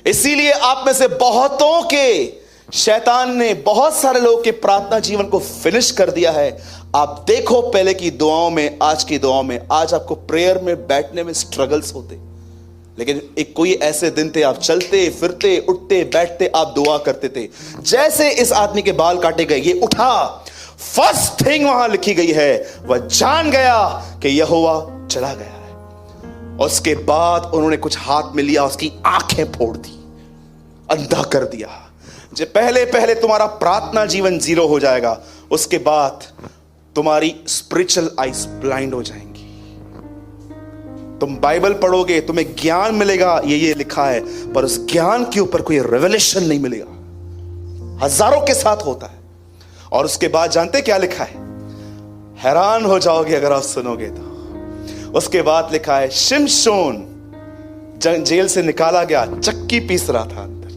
इसीलिए आप में से बहुतों के शैतान ने बहुत सारे लोगों के प्रार्थना जीवन को फिनिश कर दिया है। आप देखो पहले की दुआओं में, आज की दुआओं में, आज आपको प्रेयर में बैठने में स्ट्रगल्स होते, लेकिन एक कोई ऐसे दिन थे आप चलते फिरते उठते बैठते आप दुआ करते थे। जैसे इस आदमी के बाल काटे गए, ये उठा, फर्स्ट थिंग वहां लिखी गई है, वह जान गया कि यहोवा चला गया है। उसके बाद उन्होंने कुछ हाथ में लिया, उसकी आंखें फोड़ दी, अंधा कर दिया। जो पहले पहले तुम्हारा प्रार्थना जीवन जीरो हो जाएगा, उसके बाद तुम्हारी स्पिरिचुअल आईज ब्लाइंड हो जाएंगी। तुम बाइबल पढ़ोगे, तुम्हें ज्ञान मिलेगा, ये लिखा है, पर उस ज्ञान के ऊपर कोई रेवलेशन नहीं मिलेगा। हजारों के साथ होता है। और उसके बाद जानते क्या लिखा है? हैरान हो जाओगे अगर आप सुनोगे तो। उसके बाद लिखा है, शिमशोन जेल से निकाला गया, चक्की पीस रहा था अंदर,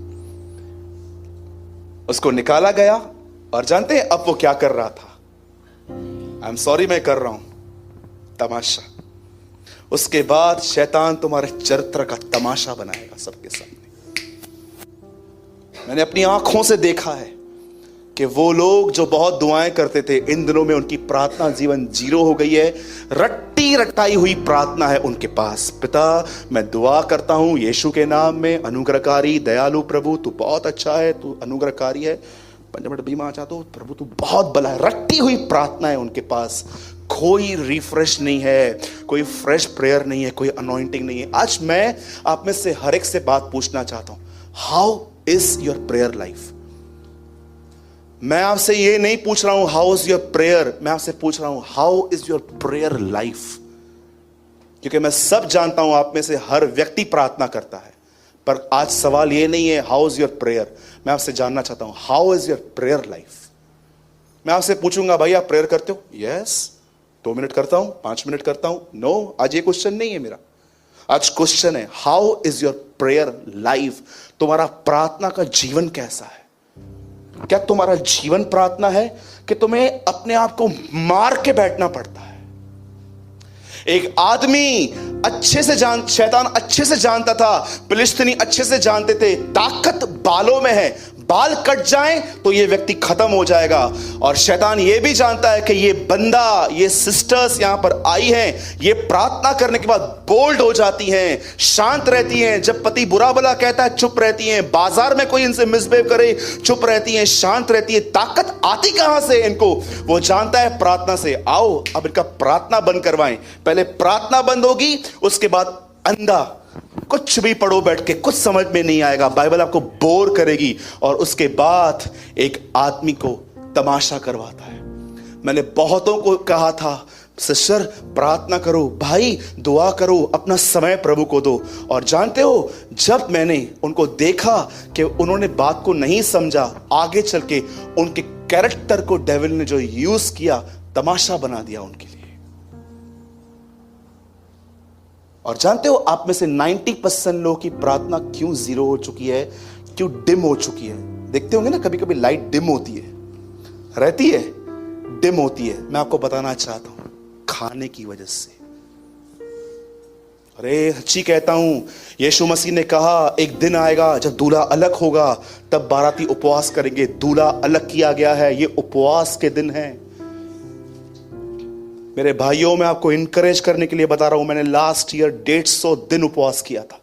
उसको निकाला गया। और जानते हैं अब वो क्या कर रहा था? आई एम सॉरी मैं कर रहा हूं, तमाशा। उसके बाद शैतान तुम्हारे चरित्र का तमाशा बनाएगा सबके सामने। मैंने अपनी आंखों से देखा है कि वो लोग जो बहुत दुआएं करते थे, इन दिनों में उनकी प्रार्थना जीवन जीरो हो गई है। रट्टी रटाई हुई प्रार्थना है उनके पास। पिता, मैं दुआ करता हूं यीशु के नाम में, अनुग्रहकारी दयालु प्रभु, तू बहुत अच्छा है, तू अनुग्रहकारी है, पंचमट बीमा चाहता हूं प्रभु, तू बहुत भला है। रट्टी हुई प्रार्थना है उनके पास। कोई रिफ्रेश नहीं है, कोई फ्रेश प्रेयर नहीं है, कोई अनॉइंटिंग नहीं है। आज मैं आप में से हर एक से बात पूछना चाहता हूं, how is your prayer life? मैं आपसे ये नहीं पूछ रहा हूं हाउ इज योर प्रेयर, मैं आपसे पूछ रहा हूं how is your prayer life. क्योंकि मैं सब जानता हूं आप में से हर व्यक्ति प्रार्थना करता है, पर आज सवाल ये नहीं है हाउ इज योर प्रेयर। मैं आपसे जानना चाहता हूं how is your prayer life. मैं आपसे पूछूंगा, भाई आप प्रेयर करते हो? यस। 2 मिनट करता हूं, 5 मिनट करता हूं, नो। आज ये क्वेश्चन नहीं है मेरा, आज क्वेश्चन है how is your prayer life. तुम्हारा प्रार्थना का जीवन कैसा है? क्या तुम्हारा जीवन प्रार्थना है कि तुम्हें अपने आप को मार के बैठना पड़ता है? एक आदमी अच्छे से शैतान अच्छे से जानता था, फिलिस्तीनी अच्छे से जानते थे, ताकत बालों में है, बाल कट जाएं तो ये व्यक्ति खत्म हो जाएगा। और शैतान ये भी जानता है कि ये बंदा, ये सिस्टर्स यहां पर आई हैं, ये प्रार्थना करने के बाद बोल्ड हो जाती हैं, शांत रहती हैं। जब पति बुरा भला कहता है चुप रहती हैं, बाजार में कोई इनसे मिसबिहेव करे चुप रहती हैं, शांत रहती है। ताकत आती कहां से इनको? वो जानता है प्रार्थना से। आओ अब इनका प्रार्थना बंद करवाएं। पहले प्रार्थना बंद होगी, उसके बाद अंधा कुछ भी पढ़ो बैठ के, कुछ समझ में नहीं आएगा, बाइबल आपको बोर करेगी। और उसके बाद एक आदमी को तमाशा करवाता है। मैंने बहुतों को कहा था, सिस्टर प्रार्थना करो, भाई दुआ करो, अपना समय प्रभु को दो। और जानते हो, जब मैंने उनको देखा कि उन्होंने बात को नहीं समझा, आगे चल के उनके कैरेक्टर को डेविल ने जो यूज किया, तमाशा बना दिया उनके लिए। और जानते हो आप में से 90% लोगों की प्रार्थना क्यों जीरो हो चुकी है, क्यों डिम हो चुकी है? देखते होंगे ना, कभी कभी लाइट डिम होती है, रहती है, डिम होती है। मैं आपको बताना चाहता हूं, खाने की वजह से। अरे सच्ची कहता हूं, यीशु मसीह ने कहा एक दिन आएगा जब दूल्हा अलग होगा, तब बाराती उपवास करेंगे। दूल्हा अलग किया गया है, ये उपवास के दिन है। मेरे भाइयों, मैं आपको इंकरेज करने के लिए बता रहा हूं, मैंने लास्ट ईयर 150 दिन उपवास किया था।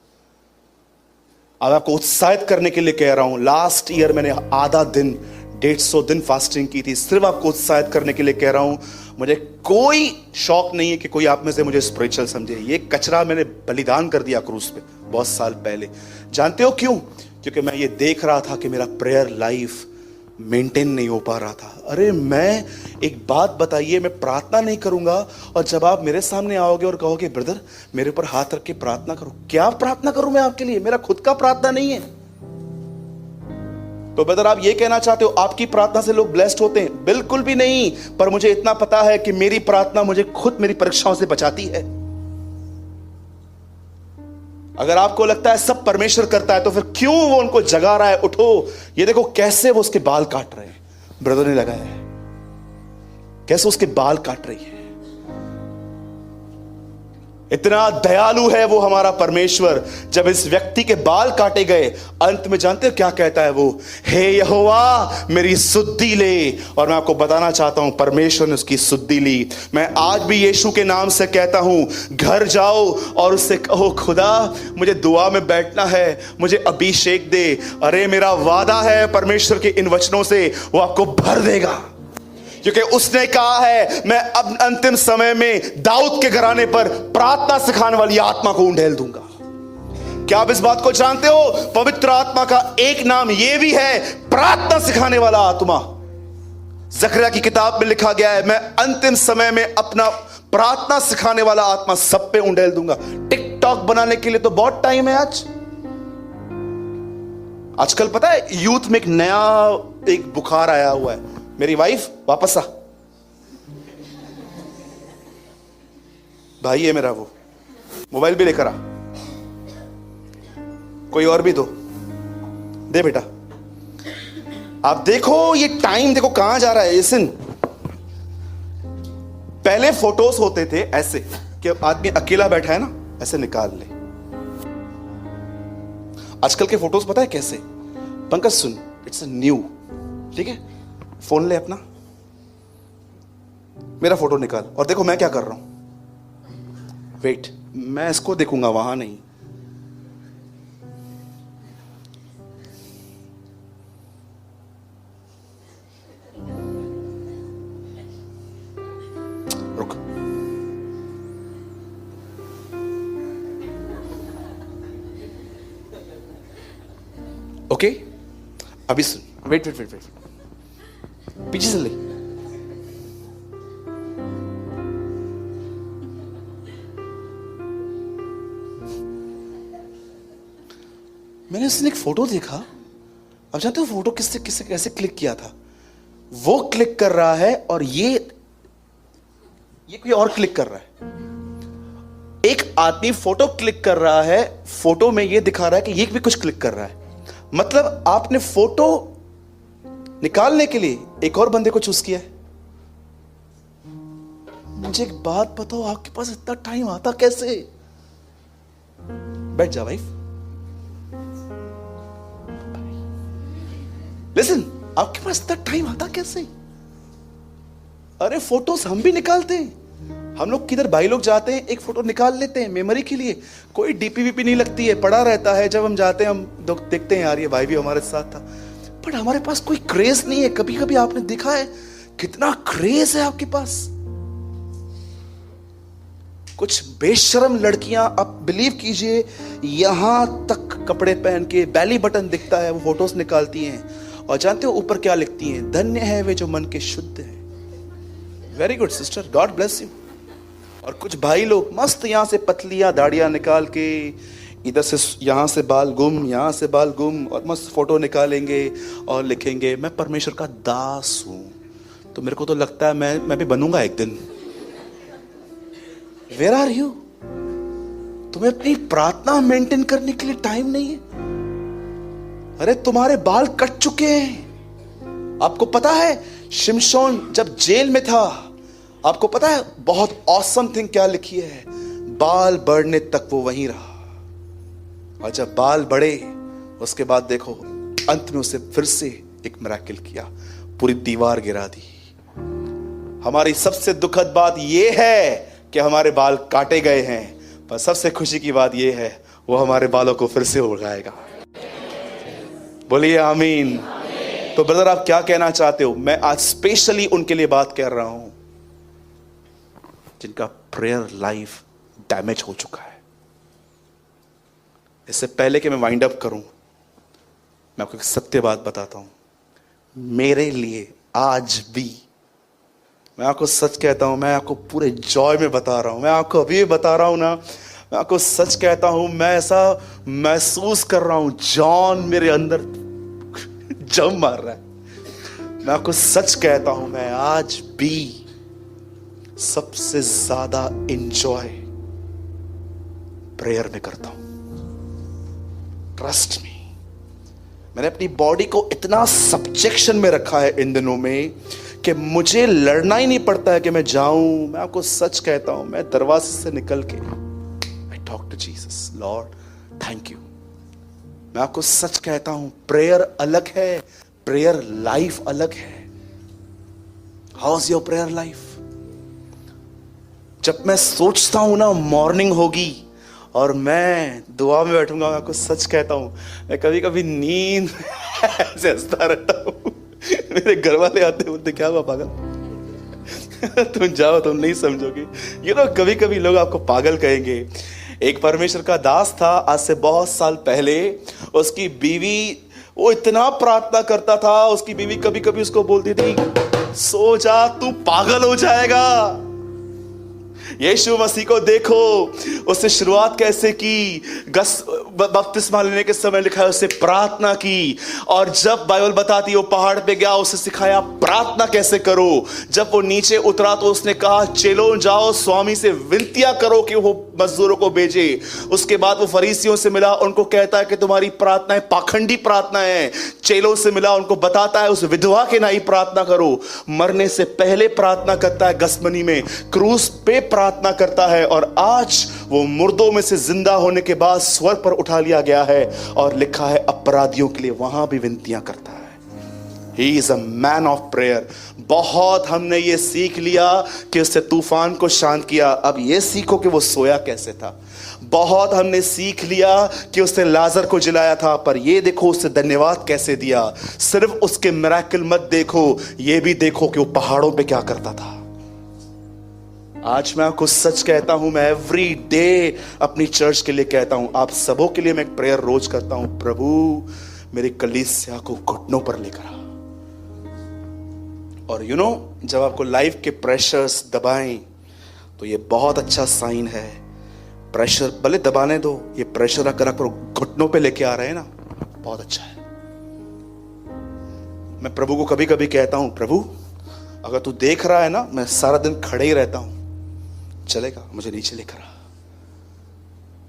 अब आपको उत्साहित करने के लिए कह रहा हूं, लास्ट ईयर मैंने आधा दिन 150 दिन फास्टिंग की थी। सिर्फ आपको उत्साहित करने के लिए कह रहा हूं। मुझे कोई शौक नहीं है कि कोई आप में से मुझे स्पिरिचुअल समझे। ये कचरा मैंने बलिदान कर दिया क्रूस पे बहुत साल पहले। जानते हो क्यों? क्योंकि मैं ये देख रहा था कि मेरा प्रेयर लाइफ मेंटेन नहीं हो पा रहा था। अरे मैं एक बात बताइए, मैं प्रार्थना नहीं करूंगा और जब आप मेरे सामने आओगे और कहोगे ब्रदर मेरे ऊपर हाथ रख के प्रार्थना करो, क्या प्रार्थना करूं मैं आपके लिए? मेरा खुद का प्रार्थना नहीं है। तो ब्रदर आप ये कहना चाहते हो आपकी प्रार्थना से लोग ब्लेस्ड होते हैं? बिल्कुल भी नहीं। पर मुझे इतना पता है कि मेरी प्रार्थना मुझे खुद मेरी परीक्षाओं से बचाती है। अगर आपको लगता है सब परमेश्वर करता है, तो फिर क्यों वो उनको जगा रहा है? उठो, ये देखो कैसे वो उसके बाल काट रहे हैं, ब्रदर ने लगाया है, कैसे उसके बाल काट रही है। इतना दयालु है वो हमारा परमेश्वर। जब इस व्यक्ति के बाल काटे गए, अंत में जानते हो क्या कहता है वो? हे यहोवा मेरी सुद्धि ले। और मैं आपको बताना चाहता हूं, परमेश्वर ने उसकी सुद्धि ली। मैं आज भी यीशु के नाम से कहता हूं, घर जाओ और उससे कहो, खुदा मुझे दुआ में बैठना है, मुझे अभिषेक दे। अरे मेरा वादा है परमेश्वर के इन वचनों से, वो आपको भर देगा, क्योंकि उसने कहा है मैं अब अंतिम समय में दाऊद के घराने पर प्रार्थना सिखाने वाली आत्मा को उंडेल दूंगा। क्या आप इस बात को जानते हो? पवित्र आत्मा का एक नाम यह भी है, प्रार्थना सिखाने वाला आत्मा। जकरिया की किताब में लिखा गया है, मैं अंतिम समय में अपना प्रार्थना सिखाने वाला आत्मा सब पे उंडेल दूंगा। टिकटॉक बनाने के लिए तो बहुत टाइम है आजकल पता है यूथ में एक बुखार आया हुआ है। मेरी वाइफ वापस आ, भाई है मेरा, वो मोबाइल भी लेकर आ, कोई और भी दो, दे बेटा। आप देखो ये टाइम देखो कहां जा रहा है। लिसन, पहले फोटोज होते थे ऐसे कि आदमी अकेला बैठा है ना, ऐसे निकाल ले। आजकल के फोटोज पता है कैसे? पंकज सुन, इट्स अ न्यू, ठीक है, फोन ले अपना, मेरा फोटो निकाल और देखो मैं क्या कर रहा हूं। वेट, मैं इसको देखूंगा, वहां नहीं। रुक, ओके, अभी सुन, वेट वेट वेट वेट, पीछे से ले। मैंने उसने एक फोटो देखा। अब जानते हो फोटो किससे किससे कैसे क्लिक किया था? वो क्लिक कर रहा है और ये कोई और क्लिक कर रहा है। एक आदमी फोटो क्लिक कर रहा है, फोटो में ये दिखा रहा है कि ये भी कुछ क्लिक कर रहा है। मतलब आपने फोटो निकालने के लिए एक और बंदे को चूज किया है। मुझे एक बात बताओ, आपके पास इतना टाइम आता कैसे? बैठ जा भाई। लिसन, आपके पास इतना टाइम आता कैसे? अरे फोटोज हम भी निकालते हैं। हम लोग किधर भाई लोग जाते हैं, एक फोटो निकाल लेते हैं मेमोरी के लिए। कोई डीपी वीपी नहीं लगती है, पड़ा रहता है। जब हम जाते हैं हम देखते हैं यार ये भाई भी हमारे साथ था, बट हमारे पास कोई क्रेज नहीं है। कभी कभी आपने देखा है कितना क्रेज है आपके पास? कुछ बेशरम लड़कियां, आप बिलीव कीजिए, यहां तक कपड़े पहन के बैली बटन दिखता है, वो फोटोज निकालती हैं। और जानते हो ऊपर क्या लिखती हैं? धन्य है वे जो मन के शुद्ध हैं। Very good sister, God bless you. और कुछ भाई लोग मस्त यहां से पतलियां दाढ़ियां निकाल के, इधर से यहां से बाल गुम, यहां से बाल गुम, और मस्त फोटो निकालेंगे और लिखेंगे मैं परमेश्वर का दास हूं। तो मेरे को तो लगता है मैं भी बनूंगा एक दिन। Where are you? तुम्हें अपनी प्रार्थना मेंटेन करने के लिए टाइम नहीं है। अरे तुम्हारे बाल कट चुके हैं। आपको पता है शिमशोन जब जेल में था, आपको पता है बहुत ऑसम थिंग क्या लिखी है? बाल बढ़ने तक वो वहीं रहा, और जब बाल बढ़े उसके बाद देखो अंत में उसे फिर से एक मिरेकल किया, पूरी दीवार गिरा दी। हमारी सबसे दुखद बात यह है कि हमारे बाल काटे गए हैं, पर सबसे खुशी की बात यह है वो हमारे बालों को फिर से उगाएगा। बोलिए आमीन। तो ब्रदर आप क्या कहना चाहते हो? मैं आज स्पेशली उनके लिए बात कर रहा हूं जिनका प्रेयर लाइफ डैमेज हो चुका है। इससे पहले कि मैं वाइंड अप करूं, मैं आपको एक सत्य बात बताता हूं। मेरे लिए आज भी, मैं आपको सच कहता हूं, मैं आपको पूरे जॉय में बता रहा हूं, मैं आपको अभी भी बता रहा हूं ना, मैं आपको सच कहता हूं, मैं ऐसा महसूस कर रहा हूं जॉन मेरे अंदर जम मार रहा है। मैं आपको सच कहता हूं, मैं आज भी सबसे ज्यादा एंजॉय प्रेयर में करता हूं। ट्रस्ट मी, मैंने अपनी बॉडी को इतना सब्जेक्शन में रखा है इन दिनों में कि मुझे लड़ना ही नहीं पड़ता है कि मैं जाऊं। मैं आपको सच कहता हूं, मैं दरवाजे से निकल के talk to Jesus, Lord thank you. मैं आपको सच कहता हूं, प्रेयर अलग है, प्रेयर लाइफ अलग है। How is your prayer life? जब मैं सोचता हूं ना मॉर्निंग होगी और मैं दुआ में बैठूंगा, मैं आपको सच कहता हूं, मैं कभी कभी नींद ऐसे हंसता रहता हूं। मेरे घर वाले आते बोलते क्या हुआ पागल? तुम जाओ, तुम नहीं समझोगे। ये लोग कभी कभी लोग आपको पागल कहेंगे। एक परमेश्वर का दास था, आज से बहुत साल पहले। उसकी बीवी, वो इतना प्रार्थना करता था, उसकी बीवी कभी कभी उसको बोलती थी सो जा, तू पागल हो जाएगा। यीशु मसीह को देखो, उसने शुरुआत कैसे की। बपतिस्मा लेने के समय लिखा है उससे प्रार्थना की, और जब बाइबल बताती है वो पहाड़ पे गया, उसे सिखाया प्रार्थना कैसे करो। जब वो नीचे उतरा तो उसने कहा चलो जाओ स्वामी से विनतियां करो कि वो मजदूरों को भेजे। उसके बाद वो फरीसियों से मिला, उनको कहता है कि तुम्हारी प्रार्थनाएं पाखंडी प्रार्थना है। चेलों से मिला, उनको बताता है उस विधवा के ना ही प्रार्थना करो। मरने से पहले प्रार्थना करता है, गसमनी में क्रूस पे प्रार्थना करता है, और आज वो मुर्दों में से जिंदा होने के बाद स्वर्ग पर उठा लिया गया है, और लिखा है अपराधियों के लिए वहां भी विनतियां करता है। He is a man of prayer। बहुत हमने ये सीख लिया कि उससे तूफान को शांत किया, अब ये सीखो कि वो सोया कैसे था। बहुत हमने सीख लिया कि उसने लाजर को जिलाया था, पर ये देखो उससे धन्यवाद कैसे दिया। सिर्फ उसके मिरेकल मत देखो, ये भी देखो कि वो पहाड़ों पे क्या करता था। आज मैं आपको सच कहता हूं, मैं एवरी डे अपनी चर्च के लिए कहता हूं, आप सबों के लिए मैं एक प्रेयर रोज करता हूं, प्रभु मेरी कलीसिया को घुटनों पर लेकर आ। और यू नो, जब आपको लाइफ के प्रेशर्स दबाएं तो ये बहुत अच्छा साइन है। प्रेशर भले दबाने दो, ये प्रेशर अगर आप घुटनों पे लेके आ रहे हैं ना, बहुत अच्छा है। मैं प्रभु को कभी कभी कहता हूं, प्रभु अगर तू देख रहा है ना मैं सारा दिन खड़े ही रहता हूं, चलेगा, मुझे नीचे लेकर आ।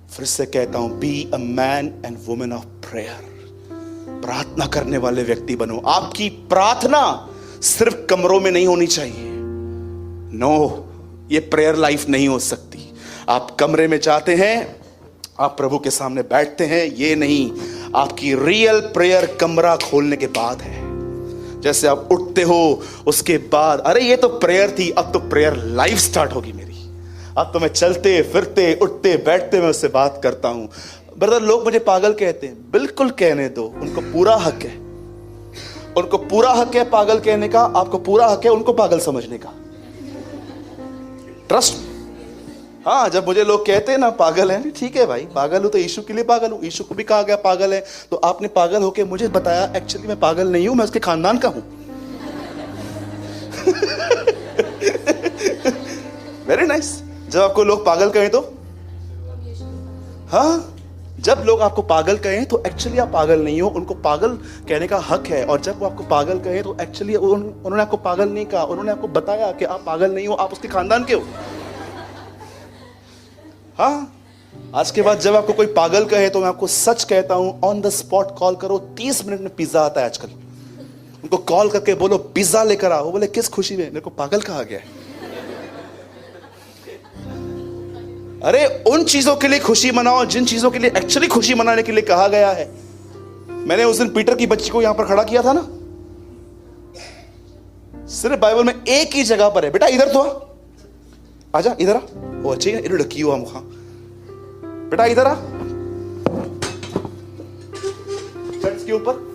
फिर से कहता हूं, be a man and women of prayer. प्रार्थना करने वाले व्यक्ति बनो। आपकी प्रार्थना सिर्फ कमरों में नहीं होनी चाहिए। नो, ये प्रेयर लाइफ नहीं हो सकती। आप कमरे में जाते हैं, आप प्रभु के सामने बैठते हैं, ये नहीं। आपकी रियल प्रेयर कमरा खोलने के बाद है। जैसे आप उठते हो उसके बाद, अरे ये तो प्रेयर थी, अब तो प्रेयर लाइफ स्टार्ट होगी मेरी। अब तो मैं चलते फिरते उठते बैठते मैं उससे बात करता हूं। ब्रदर, लोग मुझे पागल कहते हैं, बिल्कुल कहने दो, उनको पूरा हक है। उनको पूरा हक है पागल कहने का, आपको पूरा हक है उनको पागल समझने का। ट्रस्ट। हाँ, जब मुझे लोग कहते हैं ना पागल है, ठीक है भाई, पागल हूं तो यीशु के लिए पागल हूं। यीशु को भी कहा गया पागल है, तो आपने पागल होके मुझे बताया, एक्चुअली मैं पागल नहीं हूं, मैं उसके खानदान का हूं। Very nice. जब आपको लोग पागल कहें तो, हाँ, जब लोग आपको पागल कहें तो एक्चुअली आप पागल नहीं हो, उनको पागल कहने का हक है। और जब वो आपको पागल कहें तो एक्चुअली उन्होंने आपको पागल नहीं कहा, उन्होंने आपको बताया कि आप पागल नहीं हो, आप उसके खानदान के हो। हाँ, आज के बाद जब आपको कोई पागल कहे तो मैं आपको सच कहता हूं, ऑन द स्पॉट कॉल करो। 30 मिनट में पिज्जा आता है आजकल। उनको कॉल करके बोलो पिज्जा लेकर आओ, बोले किस खुशी में, मेरे को पागल कहा गया है। अरे उन चीजों के लिए खुशी मनाओ जिन चीजों के लिए एक्चुअली खुशी मनाने के लिए कहा गया है। मैंने उस दिन पीटर की बच्ची को यहां पर खड़ा किया था ना, सिर्फ बाइबल में एक ही जगह पर है, बेटा इधर तो आजा, इधर आ। वो अच्छी है, इधर ढकी हुआ मुखा, बेटा इधर आ, चर्च के ऊपर।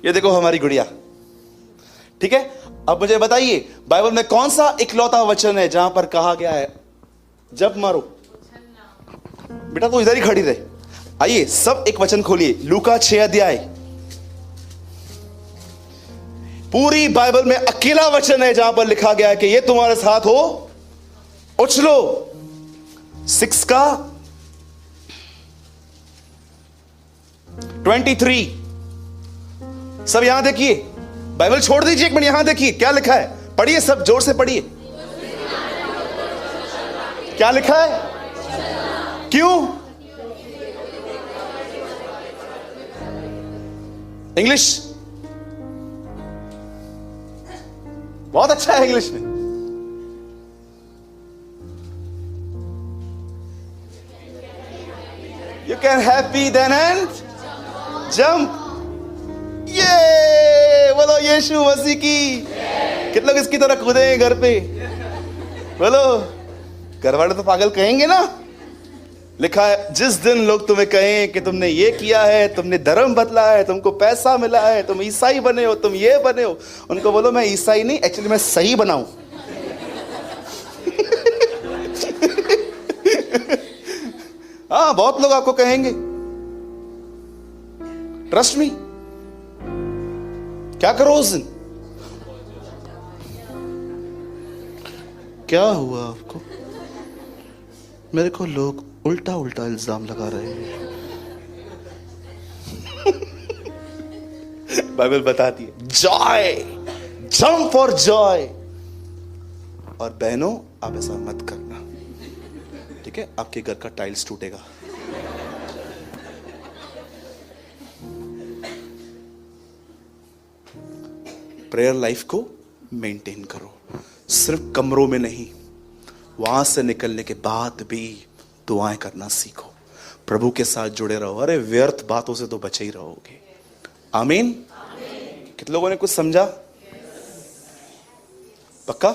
ये देखो हमारी गुड़िया, ठीक है। अब मुझे बताइए बाइबल में कौन सा इकलौता वचन है जहां पर कहा गया है जब मारो। बेटा तो इधर ही खड़ी रहे। आइए सब एक वचन खोलिए, लूका 6 अध्याय। पूरी बाइबल में अकेला वचन है जहां पर लिखा गया है कि ये तुम्हारे साथ हो, उछलो। 6 का 23। सब यहां देखिए, बाइबल छोड़ दीजिए एक मिनट, यहां देखिए क्या लिखा है, पढ़िए सब जोर से पढ़िए। क्या लिखा है? क्यों? इंग्लिश बहुत अच्छा है इंग्लिश में। You can happy then and jump. ये बोलो यीशु मसीह की। कितने लोग इसकी तरह कूदे घर पे? बोलो। घर वाले तो पागल कहेंगे ना। लिखा है जिस दिन लोग तुम्हें कहें कि तुमने ये किया है, तुमने धर्म बदला है, तुमको पैसा मिला है, तुम ईसाई बने हो, तुम ये बने हो, उनको बोलो मैं ईसाई नहीं, एक्चुअली मैं सही बनाऊं। हाँ, बहुत लोग आपको कहेंगे, ट्रस्ट मी। क्या करो उस दिन? क्या हुआ आपको? मेरे को लोग उल्टा उल्टा इल्जाम लगा रहे हैं। बाइबल बताती है जॉय, जंप फॉर जॉय। और बहनों, आप ऐसा मत करना, ठीक है? आपके घर का टाइल्स टूटेगा। प्रेयर लाइफ को मेंटेन करो, सिर्फ कमरों में नहीं, वहां से निकलने के बाद भी दुआएं करना सीखो, प्रभु के साथ जुड़े रहो। अरे व्यर्थ बातों से तो बचे ही रहोगे। आमीन। कितने लोगों ने कुछ समझा? पक्का?